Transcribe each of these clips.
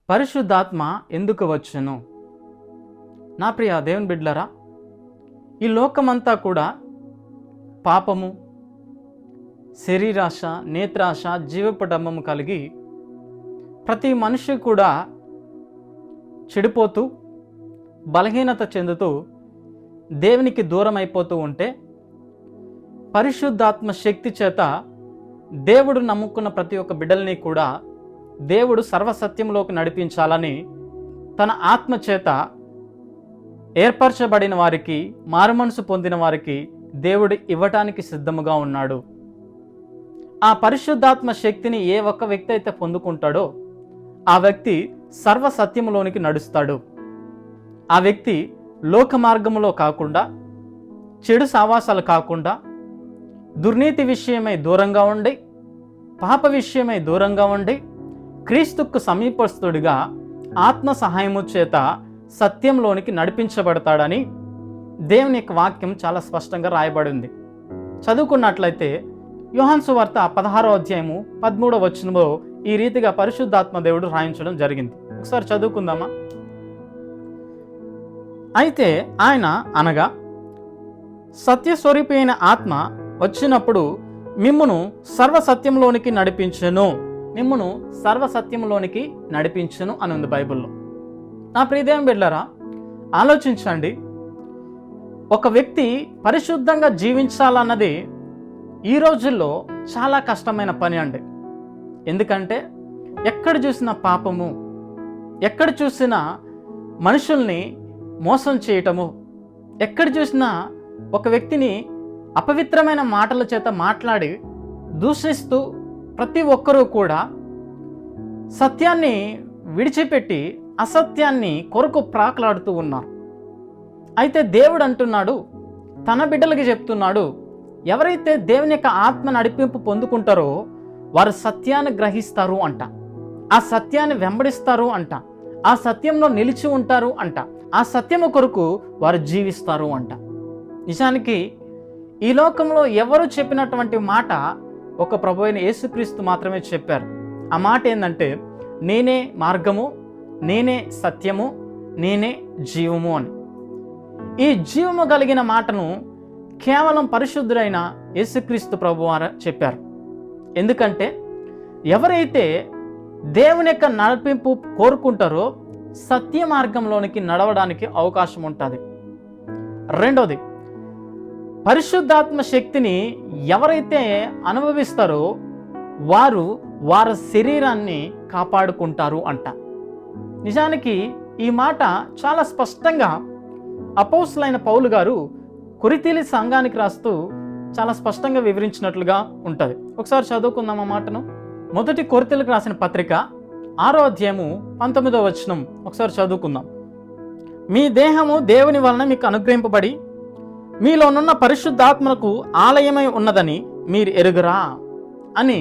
పరిశుద్ధాత్మ ఎందుకు వచ్చును? నా ప్రియ దేవుని బిడ్డలారా, ఈ లోకమంతా కూడా పాపము, శరీరాశ, నేత్రాశ, జీవపడమ్మము కలిగి ప్రతి మనిషి కూడా చెడిపోతూ బలహీనత చెందుతూ దేవునికి దూరం అయిపోతూ ఉంటే, పరిశుద్ధాత్మ శక్తి చేత దేవుడు నమ్ముకున్న ప్రతి ఒక్క బిడ్డల్ని కూడా దేవుడు సర్వసత్యంలోకి నడిపించాలని తన ఆత్మ చేత ఏర్పరచబడిన వారికి, మారుమనసు పొందిన వారికి దేవుడు ఇవ్వటానికి సిద్ధముగా ఉన్నాడు. ఆ పరిశుద్ధాత్మ శక్తిని ఏ ఒక్క వ్యక్తి అయితే పొందుకుంటాడో ఆ వ్యక్తి సర్వసత్యములోనికి నడుస్తాడు. ఆ వ్యక్తి లోక మార్గములో కాకుండా, చెడు సావాసాలు కాకుండా, దుర్నీతి విషయమై దూరంగా ఉండి, పాప విషయమై దూరంగా ఉండి, క్రీస్తుకు సమీపస్తుడిగా ఆత్మ సహాయము చేత సత్యంలోనికి నడిపించబడతాడని దేవుని యొక్క వాక్యం చాలా స్పష్టంగా రాయబడింది. చదువుకున్నట్లయితే యోహాను సువార్త 16వ అధ్యాయము 13వ వచనంలో ఈ రీతిగా పరిశుద్ధాత్మ దేవుడు రాయించడం జరిగింది. ఒకసారి చదువుకుందామా? అయితే ఆయన అనగా సత్యస్వరూపి అయిన ఆత్మ వచ్చినప్పుడు మిమ్మును సర్వసత్యంలోనికి నడిపించును, మిమ్మును సర్వసత్యంలోనికి నడిపించును అని ఉంది బైబిల్లో. నా ప్రియదేవం బిడ్డలారా, ఆలోచించండి. ఒక వ్యక్తి పరిశుద్ధంగా జీవించాలన్నది ఈ రోజుల్లో చాలా కష్టమైన పని అండి. ఎందుకంటే ఎక్కడ చూసినా పాపము, ఎక్కడ చూసినా మనుషుల్ని మోసం చేయటము, ఎక్కడ చూసినా ఒక వ్యక్తిని అపవిత్రమైన మాటల చేత మాట్లాడి దూషిస్తూ ప్రతి ఒక్కరూ కూడా సత్యాన్ని విడిచిపెట్టి అసత్యాన్ని కొరకు ప్రాకులాడుతూ ఉన్నారు. అయితే దేవుడు అంటున్నాడు, తన బిడ్డలకి చెప్తున్నాడు, ఎవరైతే దేవుని యొక్క ఆత్మ నడిపింపు పొందుకుంటారో వారు సత్యాన్ని గ్రహిస్తారు అంట, ఆ సత్యాన్ని వెంబడిస్తారు అంట, ఆ సత్యంలో నిలిచి ఉంటారు అంట, ఆ సత్యము కొరకు వారు జీవిస్తారు అంట. నిజానికి ఈ లోకంలో ఎవరు చెప్పినటువంటి మాట ఒక ప్రభు అయిన యేసుక్రీస్తు మాత్రమే చెప్పారు. ఆ మాట ఏంటంటే, నేనే మార్గము, నేనే సత్యము, నేనే జీవము అని. ఈ జీవము కలిగిన మాటను కేవలం పరిశుద్ధుడైన యేసుక్రీస్తు ప్రభువారు చెప్పారు. ఎందుకంటే ఎవరైతే దేవుని యొక్క నడిపింపు కోరుకుంటారో సత్య మార్గంలోనికి నడవడానికి అవకాశం ఉంటుంది. రెండోది, పరిశుద్ధాత్మ శక్తిని ఎవరైతే అనుభవిస్తారో వారు వారి శరీరాన్ని కాపాడుకుంటారు అంట. నిజానికి ఈ మాట చాలా స్పష్టంగా అపోస్తలుడైన పౌలు గారు కొరింథీ సంఘానికి రాస్తూ చాలా స్పష్టంగా వివరించినట్లుగా ఉంటుంది. ఒకసారి చదువుకుందాం ఆ మాటను. మొదటి కొరింథీయులకు రాసిన పత్రిక 6వ అధ్యాయము 19వ వచనం ఒకసారి చదువుకుందాం. మీ దేహము దేవుని వలన మీకు అనుగ్రహింపబడి మీలోనున్న పరిశుద్ధాత్మకు ఆలయమై ఉన్నదని మీరు ఎరుగురా అని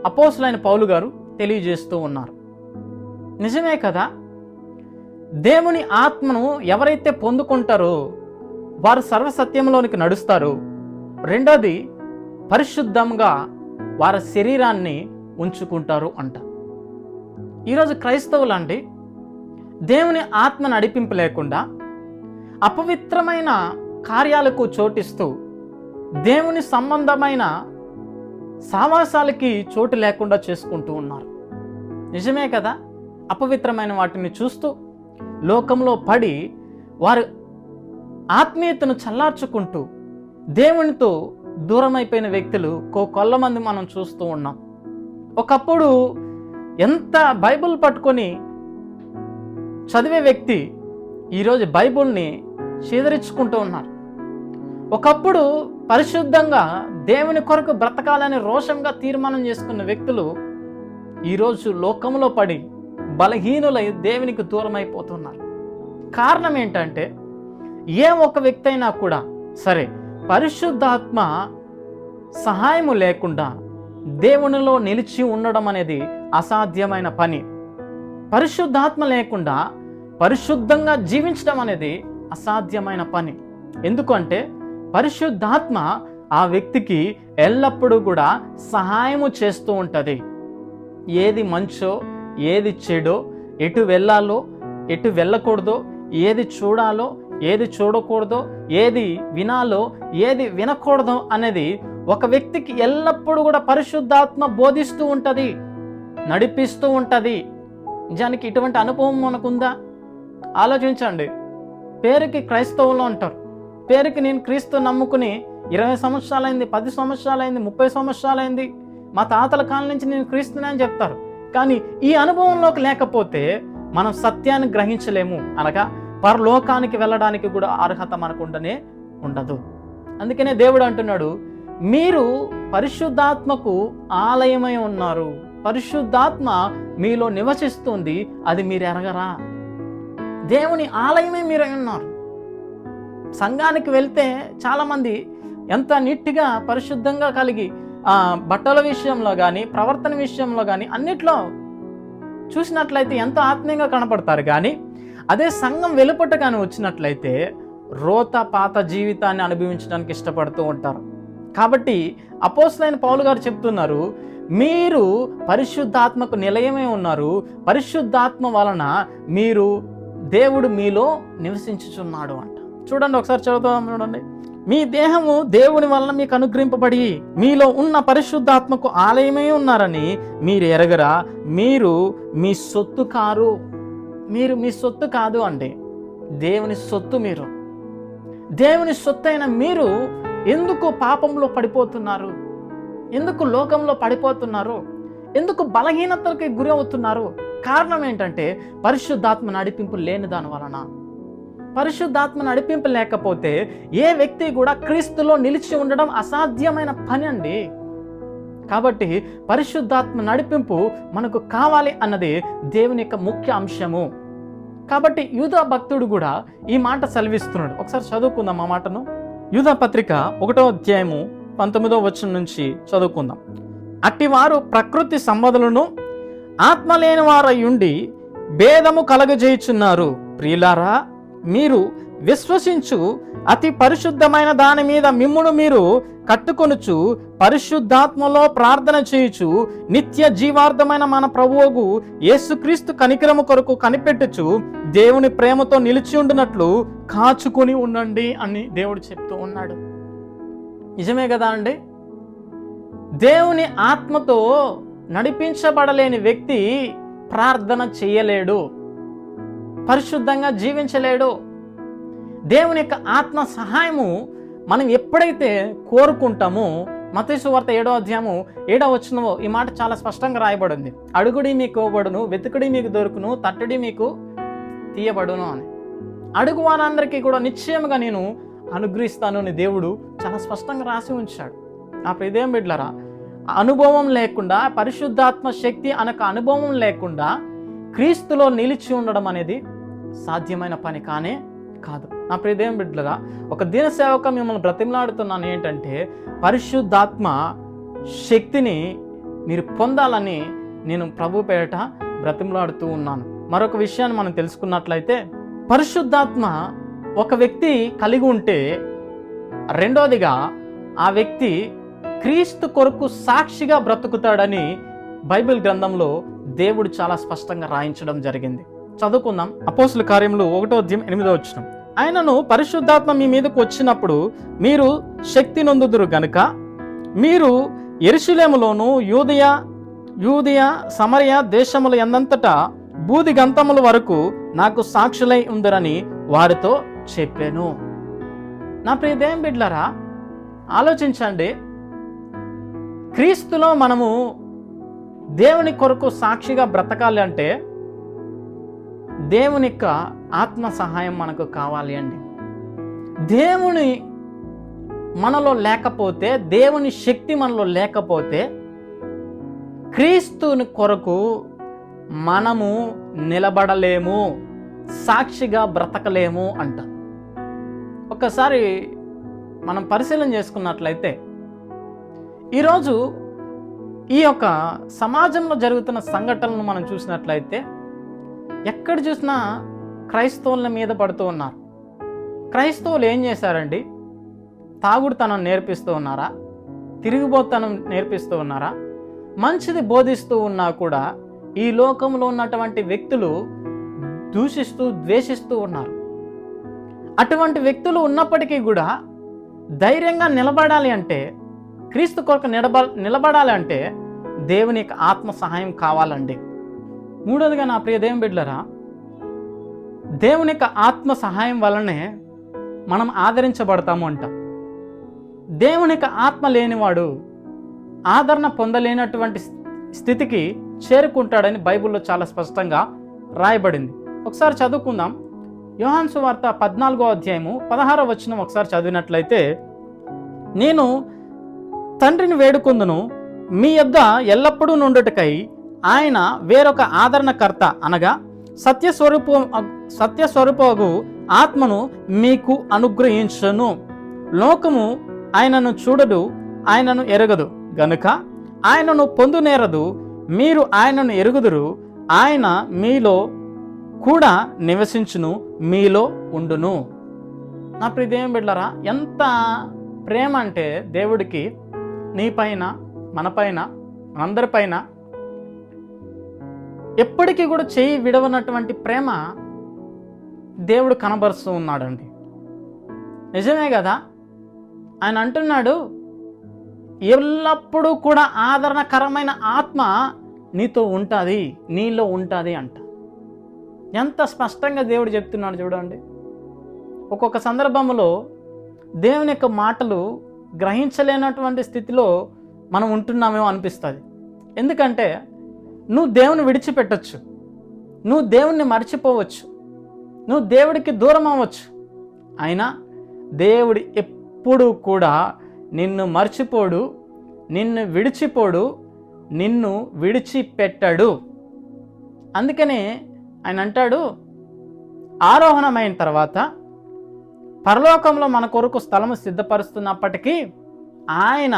అపోస్తలుడైన పౌలు గారు తెలియజేస్తూ ఉన్నారు. నిజమే కదా, దేవుని ఆత్మను ఎవరైతే పొందుకుంటారో వారు సర్వసత్యంలోనికి నడుస్తారు. రెండోది, పరిశుద్ధంగా వారి శరీరాన్ని ఉంచుకుంటారు అంట. ఈరోజు క్రైస్తవులండి దేవుని ఆత్మ నడిపింపు లేకుండా అపవిత్రమైన కార్యాలకు చోటిస్తూ దేవుని సంబంధమైన సావాసాలకి చోటు లేకుండా చేసుకుంటూ ఉన్నారు. నిజమే కదా, అపవిత్రమైన వాటిని చూస్తూ లోకంలో పడి వారు ఆత్మీయతను చల్లార్చుకుంటూ దేవునితో దూరమైపోయిన వ్యక్తులు కొల్లమంది మనం చూస్తూ ఉన్నాం. ఒకప్పుడు ఎంత బైబిల్ పట్టుకొని చదివే వ్యక్తి ఈరోజు బైబిల్ని చీదరించుకుంటూ ఉన్నారు. ఒకప్పుడు పరిశుద్ధంగా దేవుని కొరకు బ్రతకాలని రోషంగా తీర్మానం చేసుకున్న వ్యక్తులు ఈరోజు లోకంలో పడి బలహీనులై దేవునికి దూరం అయిపోతున్నారు. కారణం ఏంటంటే, ఏ ఒక్క వ్యక్తి అయినా కూడా సరే పరిశుద్ధాత్మ సహాయము లేకుండా దేవునిలో నిలిచి ఉండడం అనేది అసాధ్యమైన పని. పరిశుద్ధాత్మ లేకుండా పరిశుద్ధంగా జీవించడం అనేది అసాధ్యమైన పని. ఎందుకంటే పరిశుద్ధాత్మ ఆ వ్యక్తికి ఎల్లప్పుడూ కూడా సహాయము చేస్తూ ఉంటుంది. ఏది మంచో, ఏది చెడో, ఎటు వెళ్ళాలో ఎటు వెళ్ళకూడదో, ఏది చూడాలో ఏది చూడకూడదో, ఏది వినాలో ఏది వినకూడదో అనేది ఒక వ్యక్తికి ఎల్లప్పుడూ కూడా పరిశుద్ధాత్మ బోధిస్తూ ఉంటుంది, నడిపిస్తూ ఉంటుంది. నిజానికి ఇటువంటి అనుభవం మనకుందా? ఆలోచించండి. పేరుకి క్రైస్తవులు అంటారు, పేరుకి నేను క్రీస్తు నమ్ముకుని 20 సంవత్సరాలైంది, 10 సంవత్సరాలైంది, 30 సంవత్సరాలైంది, మా తాతల కాలం నుంచి నేను క్రీస్తునే అని చెప్తారు. కానీ ఈ అనుభవంలోకి లేకపోతే మనం సత్యాన్ని గ్రహించలేము, అనగా పరలోకానికి వెళ్ళడానికి కూడా అర్హత మనకుండనే ఉండదు. అందుకనే దేవుడు అంటున్నాడు, మీరు పరిశుద్ధాత్మకు ఆలయమై ఉన్నారు, పరిశుద్ధాత్మ మీలో నివసిస్తుంది, అది మీరు ఎరగరా? దేవుని ఆలయమే మీరై ఉన్నారు. సంఘానికి వెళ్తే చాలామంది ఎంత నీట్గా పరిశుద్ధంగా కలిగి బట్టల విషయంలో కానీ ప్రవర్తన విషయంలో కానీ అన్నిట్లో చూసినట్లయితే ఎంతో ఆత్మీయంగా కనపడతారు. కానీ అదే సంఘం వెలుపట కానీ వచ్చినట్లయితే రోత పాత జీవితాన్ని అనుభవించడానికి ఇష్టపడుతూ ఉంటారు. కాబట్టి అపోస్తలుడైన పౌలు గారు చెప్తున్నారు, మీరు పరిశుద్ధాత్మకు నిలయమే ఉన్నారు, పరిశుద్ధాత్మ వలన మీరు దేవుడు మీలో నివసించుచున్నాడు అంట. చూడండి, ఒకసారి చదువుతాం, చూడండి. మీ దేహము దేవుని వలన మీకు అనుగ్రహింపబడి మీలో ఉన్న పరిశుద్ధాత్మకు ఆలయమే ఉన్నారని మీరు ఎరగరా? మీరు మీ సొత్తు కారు. మీరు మీ సొత్తు కాదు అండి, దేవుని సొత్తు. మీరు దేవుని సొత్తు అయిన మీరు ఎందుకు పాపంలో పడిపోతున్నారు? ఎందుకు లోకంలో పడిపోతున్నారు? ఎందుకు బలహీనతలకి గురి అవుతున్నారు? కారణం ఏంటంటే పరిశుద్ధాత్మ నడిపింపు లేని దాని వలన. పరిశుద్ధాత్మ నడిపింపు లేకపోతే ఏ వ్యక్తి కూడా క్రీస్తులో నిలిచి ఉండడం అసాధ్యమైన పని అండి. కాబట్టి పరిశుద్ధాత్మ నడిపింపు మనకు కావాలి అన్నది దేవుని యొక్క ముఖ్య అంశము. కాబట్టి యూదా భక్తుడు కూడా ఈ మాట సెలవిస్తున్నాడు. ఒకసారి చదువుకుందాం ఆ మాటను. యూదా పత్రిక 1వ అధ్యాయము 19వ వచనం నుంచి చదువుకుందాం. అట్టివారు ప్రకృతి సంబంధులను ఆత్మ లేని వారయ్యుండి భేదము కలగజేయుచున్నారు. ప్రియులారా, మీరు విశ్వసించు అతి పరిశుద్ధమైన దాని మీద మిమ్మును మీరు కట్టుకొనుచు పరిశుద్ధాత్మలో ప్రార్థన చేయుచు నిత్య జీవార్థమైన మన ప్రభువుకు యేసుక్రీస్తు కనికరము కొరకు కనిపెట్టుచు దేవుని ప్రేమతో నిలిచి ఉండినట్లు కాచుకొని ఉండండి అని దేవుడు చెప్తూ ఉన్నాడు. నిజమే కదా అండి? దేవుని ఆత్మతో నడిపించబడలేని వ్యక్తి ప్రార్థన చేయలేడు, పరిశుద్ధంగా జీవించలేడు. దేవుని యొక్క ఆత్మ సహాయము మనం ఎప్పుడైతే కోరుకుంటామో, మత్తయి సువార్త 7వ అధ్యాయము 7వ వచనము ఈ మాట చాలా స్పష్టంగా రాయబడింది. అడుగుడి మీకు ఇవ్వబడును, వెతుకుడి మీకు దొరుకును, తట్టుడి మీకు తీయబడును అని. అడుగు వారందరికీ కూడా నిశ్చయముగా నేను అనుగ్రహిస్తాను అని దేవుడు చాలా స్పష్టంగా రాసి ఉంచాడు. నా ప్రియదేం బిడ్డలారా, అనుభవం లేకుండా, పరిశుద్ధాత్మ శక్తి అనక అనుభవం లేకుండా క్రీస్తులో నిలిచి ఉండడం అనేది సాధ్యమైన పని కానే కాదు. నా ప్రియదేం బిడ్డలారా, ఒక దిన సేవక మిమ్మల్ని బ్రతిమలాడుతున్నాను ఏంటంటే, పరిశుద్ధాత్మ శక్తిని మీరు పొందాలని నేను ప్రభు పేరిట బ్రతిమలాడుతూ ఉన్నాను. మరొక విషయాన్ని మనం తెలుసుకున్నట్లయితే, పరిశుద్ధాత్మ ఒక వ్యక్తి కలిగి ఉంటే, రెండోదిగా ఆ వ్యక్తి క్రీస్తు కొరకు సాక్షిగా బ్రతుకుతాడని బైబిల్ గ్రంథంలో దేవుడు చాలా స్పష్టంగా రాయించడం జరిగింది. చదువుకుందాం. అపోస్తుల కార్యములు 1వ అధ్యాయం 8వ వచనం. ఆయనను పరిశుద్ధాత్మ మీ మీదకు వచ్చినప్పుడు మీరు శక్తి నొందుదురు గనుక మీరు యెరూషలేములోను యూదయ సమరయ దేశముల యందంతటా బూది గంతముల వరకు నాకు సాక్షులై ఉందరని వారితో చెప్పాను. నా ప్రియదేం బిడ్డలారా, ఆలోచించండి. క్రీస్తులో మనము దేవుని కొరకు సాక్షిగా బ్రతకాలి అంటే దేవుని యొక్క ఆత్మ సహాయం మనకు కావాలి అండి. దేవుని మనలో లేకపోతే, దేవుని శక్తి మనలో లేకపోతే క్రీస్తుని కొరకు మనము నిలబడలేము, సాక్షిగా బ్రతకలేము అంట. ఒక్కసారి మనం పరిశీలన చేసుకున్నట్లయితే, ఈరోజు ఈ యొక్క సమాజంలో జరుగుతున్న సంఘటనలను మనం చూసినట్లయితే ఎక్కడ చూసినా క్రైస్తవుల మీద పడుతూ ఉన్నారు. క్రైస్తవులు ఏం చేశారండి? తాగుడుతనం నేర్పిస్తూ ఉన్నారా? తిరిగిపోతనం నేర్పిస్తూ ఉన్నారా? మంచిది బోధిస్తూ ఉన్నా కూడా ఈ లోకంలో ఉన్నటువంటి వ్యక్తులు దూషిస్తూ ద్వేషిస్తూ ఉన్నారు. అటువంటి వ్యక్తులు ఉన్నప్పటికీ కూడా ధైర్యంగా నిలబడాలి అంటే, క్రీస్తు కొరకు నిలబడాలి అంటే దేవుని యొక్క ఆత్మ సహాయం కావాలండి. మూడోదిగా నా ప్రియ దేవుని బిడ్డలారా, దేవుని యొక్క ఆత్మ సహాయం వల్లనే మనం ఆదరించబడతాము అంటాం. దేవుని యొక్క ఆత్మ లేనివాడు ఆదరణ పొందలేనటువంటి స్థితికి చేరుకుంటాడని బైబిల్లో చాలా స్పష్టంగా రాయబడింది. ఒకసారి చదువుకుందాం. యోహాను సువార్త 14వ అధ్యాయము 16వ వచనం ఒకసారి చదివినట్లయితే, నేను తండ్రిని వేడుకొందును, మీ యొద్ద ఎల్లప్పుడూ నుండుటకై ఆయన వేరొక ఆదరణకర్త అనగా సత్యస్వరూపగు ఆత్మను మీకు అనుగ్రహించును. లోకము ఆయనను చూడదు, ఆయనను ఎరగదు గనుక ఆయనను పొందునేరదు. మీరు ఆయనను ఎరుగుదురు, ఆయన మీలో కూడా నివసించును, మీలో ఉండును. నా ప్రియ దేవుని బిడ్డలారా, ఎంత ప్రేమ అంటే దేవుడికి నీ పైన, మన పైన, మనందరిపైన ఎప్పటికీ కూడా చేయి విడవనటువంటి ప్రేమ దేవుడు కనబరుస్తూ ఉన్నాడండి. నిజమే కదా. ఆయన అంటున్నాడు, ఎల్లప్పుడూ కూడా ఆదరణకరమైన ఆత్మ నీతో ఉంటుంది, నీలో ఉంటుంది అంట. ఎంత స్పష్టంగా దేవుడు చెప్తున్నాడు చూడండి. ఒక్కొక్క సందర్భంలో దేవుని యొక్క మాటలు గ్రహించలేనటువంటి స్థితిలో మనం ఉంటున్నామేమో అనిపిస్తుంది. ఎందుకంటే నువ్వు దేవుని విడిచిపెట్టచ్చు, నువ్వు దేవుణ్ణి మర్చిపోవచ్చు, నువ్వు దేవుడికి దూరం అవ్వచ్చు. అయినా దేవుడు ఎప్పుడూ కూడా నిన్ను మర్చిపోడు, నిన్ను విడిచిపోడు, నిన్ను విడిచిపెట్టడు. అందుకనే ఆయన అంటాడు, ఆరోహణమైన తర్వాత పరలోకంలో మన కొరకు స్థలము సిద్ధపరుస్తున్నప్పటికీ ఆయన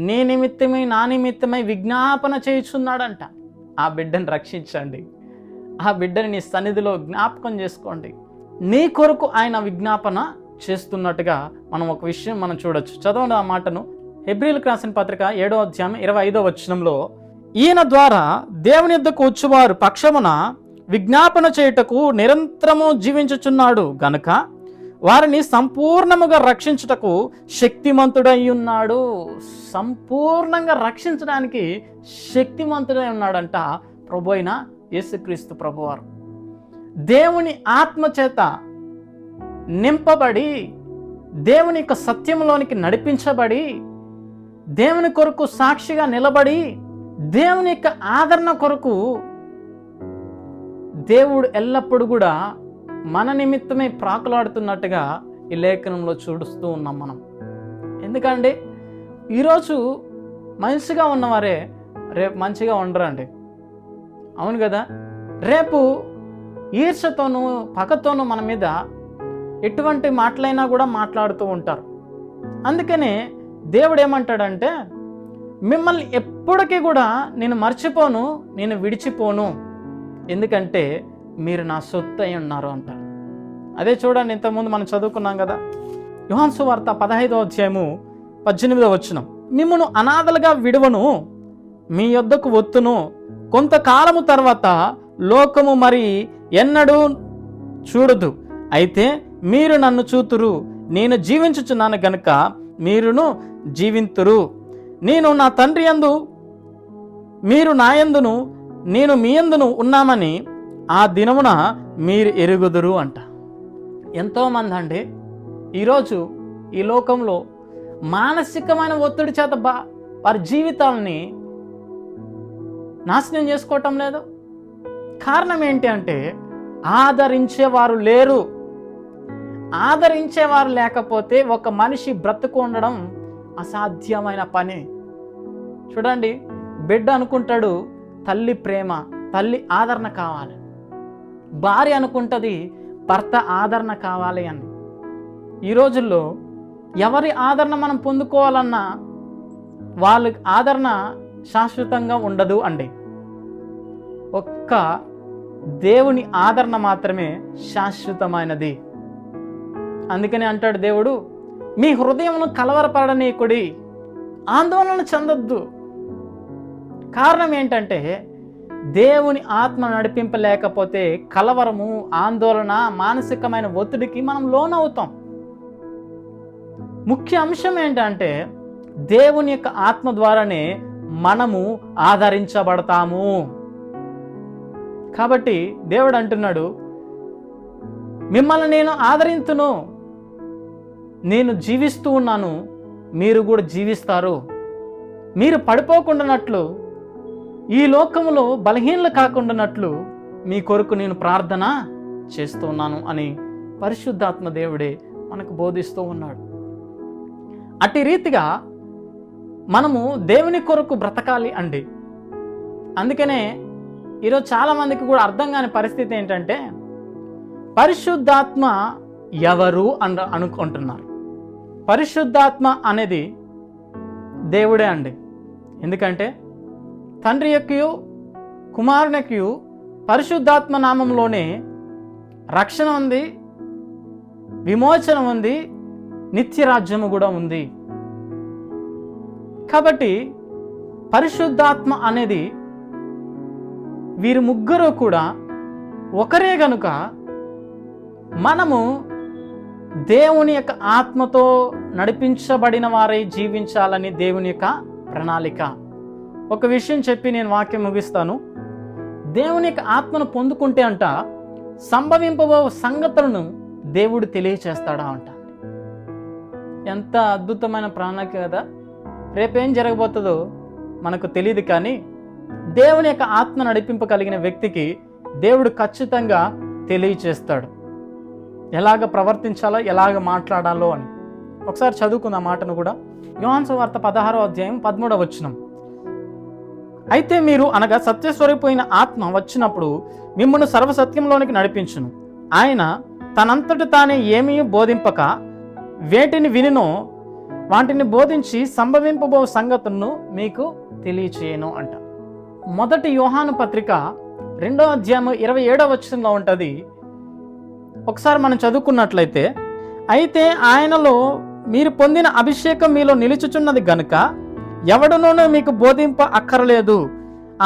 నీ నిమిత్తమై, నా నిమిత్తమై విజ్ఞాపన చేయుచున్నాడంట. ఆ బిడ్డను రక్షించండి, ఆ బిడ్డని నీ సన్నిధిలో జ్ఞాపకం చేసుకోండి. నీ కొరకు ఆయన విజ్ఞాపన చేస్తున్నట్టుగా మనం ఒక విషయం మనం చూడొచ్చు. చదవండి ఆ మాటను. హెబ్రీయులకు రాసిన పత్రిక 7వ అధ్యాయం 25వ వచనంలో, ఈయన ద్వారా దేవుని యొద్దకు వచ్చువారు పక్షమున విజ్ఞాపన చేయుటకు నిరంతరము జీవించుచున్నాడు గనుక వారిని సంపూర్ణముగా రక్షించుటకు శక్తిమంతుడై ఉన్నాడు. సంపూర్ణంగా రక్షించడానికి శక్తిమంతుడై ఉన్నాడంట ప్రభు అయిన యేసుక్రీస్తు ప్రభువారు. దేవుని ఆత్మ చేత నింపబడి, దేవుని యొక్క సత్యంలోనికి నడిపించబడి, దేవుని కొరకు సాక్షిగా నిలబడి, దేవుని యొక్క ఆదరణ కొరకు దేవుడు ఎల్లప్పుడూ కూడా మన నిమిత్తమే ప్రాకులాడుతున్నట్టుగా ఈ లేఖనంలో చూడుస్తూ ఉన్నాం మనం. ఎందుకంటే ఈరోజు మంచిగా ఉన్నవారే రేపు మంచిగా ఉండరండి. అవును కదా. రేపు ఈర్ష్యతోనూ పగతోనూ మన మీద ఎటువంటి మాటలైనా కూడా మాట్లాడుతూ ఉంటారు. అందుకనే దేవుడు ఏమంటాడంటే, మిమ్మల్ని ఎప్పటికీ కూడా నేను మర్చిపోను, నేను విడిచిపోను, ఎందుకంటే మీరు నా సొత్తు అయి ఉన్నారు అంటారు. అదే చూడండి, ఇంతకుముందు మనం చదువుకున్నాం కదా, యోహాను సువార్త 15వ అధ్యాయము 18వ వచనం, మిమ్మును అనాథలుగా విడువను, మీ యొద్దకు వత్తును, కొంతకాలము తర్వాత లోకము మరి ఎన్నడూ చూడదు, అయితే మీరు నన్ను చూతురు, నేను జీవించుచున్నాను గనుక మీరును జీవింతురు. నేను నా తండ్రి యందు, మీరు నా యందును, నేను మీ యందును ఉన్నామని ఆ దినమున మీరు ఎరుగుదురు అంట. ఎంతోమంది అండి ఈరోజు ఈ లోకంలో మానసికమైన ఒత్తిడి చేత వారి జీవితాలని నాశనం చేసుకోవటం లేదు. కారణం ఏంటి అంటే ఆదరించేవారు లేరు. ఆదరించేవారు లేకపోతే ఒక మనిషి బ్రతుకు ఉండడం అసాధ్యమైన పని. చూడండి, బిడ్డ అనుకుంటాడు తల్లి ప్రేమ, తల్లి ఆదరణ కావాలి. భార్య అనుకుంటుంది భర్త ఆదరణ కావాలి అని. ఈ రోజుల్లో ఎవరి ఆదరణ మనం పొందుకోవాలన్నా వాళ్ళ ఆదరణ శాశ్వతంగా ఉండదు అండి. ఒక్క దేవుని ఆదరణ మాత్రమే శాశ్వతమైనది. అందుకని అంటాడు దేవుడు, మీ హృదయమును కలవరపడనీయకుడి, ఆందోళన చెందొద్దు. కారణం ఏంటంటే దేవుని ఆత్మ నడిపింపలేకపోతే కలవరము, ఆందోళన, మానసికమైన ఒత్తిడికి మనం లోనవుతాం. ముఖ్య అంశం ఏంటంటే దేవుని యొక్క ఆత్మ ద్వారానే మనము ఆదరించబడతాము. కాబట్టి దేవుడు అంటున్నాడు, మిమ్మల్ని నేను ఆదరించును, నేను జీవిస్తూ ఉన్నాను, మీరు కూడా జీవిస్తారు. మీరు పడిపోకుండానట్లు, ఈ లోకములో బలహీనలు కాకుండానట్లు మీ కొరకు నేను ప్రార్థన చేస్తూ ఉన్నాను అని పరిశుద్ధాత్మ దేవుడే మనకు బోధిస్తూ ఉన్నాడు. అట్టి రీతిగా మనము దేవుని కొరకు బ్రతకాలి అండి. అందుకనే ఈరోజు చాలామందికి కూడా అర్థం కాని పరిస్థితి ఏంటంటే పరిశుద్ధాత్మ ఎవరు అనుకుంటున్నారు. పరిశుద్ధాత్మ అనేది దేవుడే అండి. ఎందుకంటే తండ్రి యొక్కయు కుమారుని యొక్కయు పరిశుద్ధాత్మ నామంలోనే రక్షణ ఉంది, విమోచన ఉంది, నిత్యరాజ్యము కూడా ఉంది. కాబట్టి పరిశుద్ధాత్మ అనేది వీరు ముగ్గురు కూడా ఒకరే గనుక మనము దేవుని యొక్క ఆత్మతో నడిపించబడిన వారై జీవించాలని దేవుని యొక్క ప్రణాళిక. ఒక విషయం చెప్పి నేను వాక్యం ముగిస్తాను. దేవుని యొక్క ఆత్మను పొందుకుంటే అంట సంభవింపబో సంగతులను దేవుడు తెలియచేస్తాడా అంట. ఎంత అద్భుతమైన ప్రణాళిక కదా. రేపేం జరగబోతుందో మనకు తెలియదు, కానీ దేవుని యొక్క ఆత్మ నడిపింపగలిగిన వ్యక్తికి దేవుడు ఖచ్చితంగా తెలియచేస్తాడు ఎలాగ ప్రవర్తించాలో, ఎలాగ మాట్లాడాలో అని. ఒకసారి చదువుకుందాం ఆ మాటను కూడా. యోహాను సువార్త 16వ అధ్యాయం 13వ వచనం. అయితే మీరు అనగా సత్యస్వరూపమైన ఆత్మ వచ్చినప్పుడు మిమ్మల్ని సర్వసత్యంలోనికి నడిపించును. ఆయన తనంతటి తానే ఏమీ బోధింపక వేటిని వినినో వాటిని బోధించి సంభవింపబో సంగతులను మీకు తెలియచేయను అంట. మొదటి యోహాను పత్రిక 2వ అధ్యాయం 27వ వచనంలో ఉంటుంది. ఒకసారి మనం చదువుకున్నట్లయితే, అయితే ఆయనలో మీరు పొందిన అభిషేకం మీలో నిలుచుచున్నది గనుక ఎవడనోనూ మీకు బోధింప అక్కరలేదు.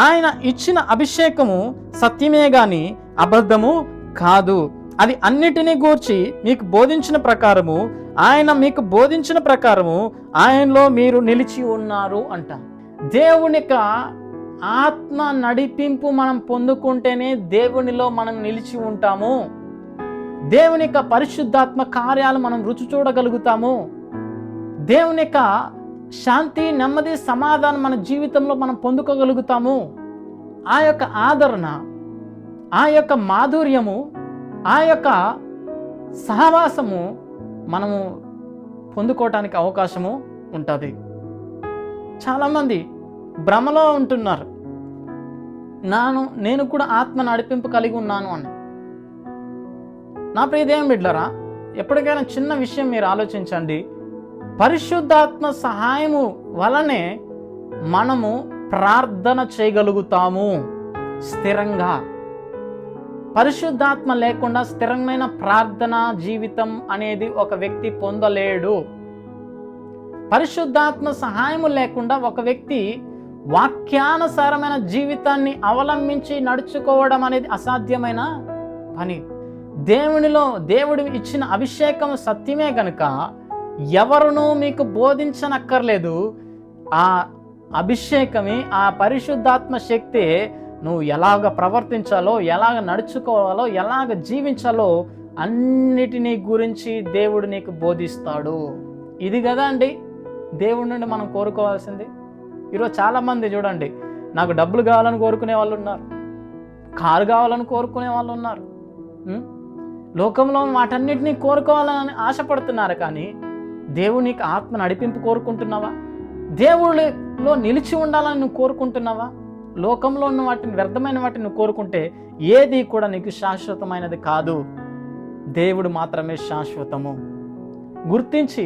ఆయన ఇచ్చిన అభిషేకము సత్యమే గాని అబద్ధము కాదు. అది అన్నిటినీ గూర్చి మీకు బోధించిన ప్రకారము, ఆయన మీకు బోధించిన ప్రకారము ఆయనలో మీరు నిలిచి ఉన్నారు అంట. దేవుని యొక్క ఆత్మ నడిపింపు మనం పొందుకుంటేనే దేవునిలో మనం నిలిచి ఉంటాము. దేవుని యొక్క పరిశుద్ధాత్మ కార్యాలు మనం రుచి చూడగలుగుతాము. దేవుని యొక్క శాంతి, నెమ్మది, సమాధానం మన జీవితంలో మనం పొందుకోగలుగుతాము. ఆ యొక్క ఆదరణ, ఆ యొక్క మాధుర్యము, ఆ యొక్క సహవాసము మనము పొందుకోవటానికి అవకాశము ఉంటుంది. చాలామంది భ్రమలో ఉంటున్నారు, నేను కూడా ఆత్మ నడిపింపు కలిగి ఉన్నాను అని. నా ప్రియ దేవుని బిడ్డలారా, ఎప్పటికైనా చిన్న విషయం మీరు ఆలోచించండి. పరిశుద్ధాత్మ సహాయము వలనే మనము ప్రార్థన చేయగలుగుతాము స్థిరంగా. పరిశుద్ధాత్మ లేకుండా స్థిరమైన ప్రార్థన జీవితం అనేది ఒక వ్యక్తి పొందలేడు. పరిశుద్ధాత్మ సహాయము లేకుండా ఒక వ్యక్తి వాక్యానుసారమైన జీవితాన్ని అవలంబించి నడుచుకోవడం అనేది అసాధ్యమైన పని. దేవుడు ఇచ్చిన అభిషేకం సత్యమే గనుక ఎవరునూ మీకు బోధించనక్కర్లేదు. ఆ అభిషేకమే, ఆ పరిశుద్ధాత్మ శక్తి నువ్వు ఎలాగ ప్రవర్తించాలో, ఎలాగ నడుచుకోవాలో, ఎలాగ జీవించాలో అన్నిటినీ గురించి దేవుడు నీకు బోధిస్తాడు. ఇది కదా అండి దేవుడి నుండి మనం కోరుకోవాల్సింది. ఈరోజు చాలామంది చూడండి, నాకు డబ్బులు కావాలని కోరుకునే వాళ్ళు ఉన్నారు, కారు కావాలని కోరుకునే వాళ్ళు ఉన్నారు, లోకంలో వాటన్నిటినీ కోరుకోవాలని ఆశపడుతున్నారు. కానీ దేవునికి ఆత్మ నడిపింపు కోరుకుంటున్నావా? దేవుడిలో నిలిచి ఉండాలని నువ్వు కోరుకుంటున్నావా? లోకంలో ఉన్న వాటిని, వ్యర్థమైన వాటిని నువ్వు కోరుకుంటే ఏది కూడా నీకు శాశ్వతమైనది కాదు. దేవుడు మాత్రమే శాశ్వతము. గుర్తించి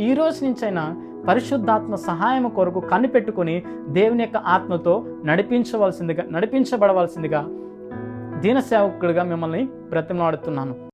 ఈ రోజు నుంచైనా పరిశుద్ధాత్మ సహాయం కొరకు కనిపెట్టుకుని దేవుని యొక్క ఆత్మతో నడిపించబడవలసిందిగా దీన సేవకుడిగా మిమ్మల్ని బ్రతిమలాడుతున్నాను.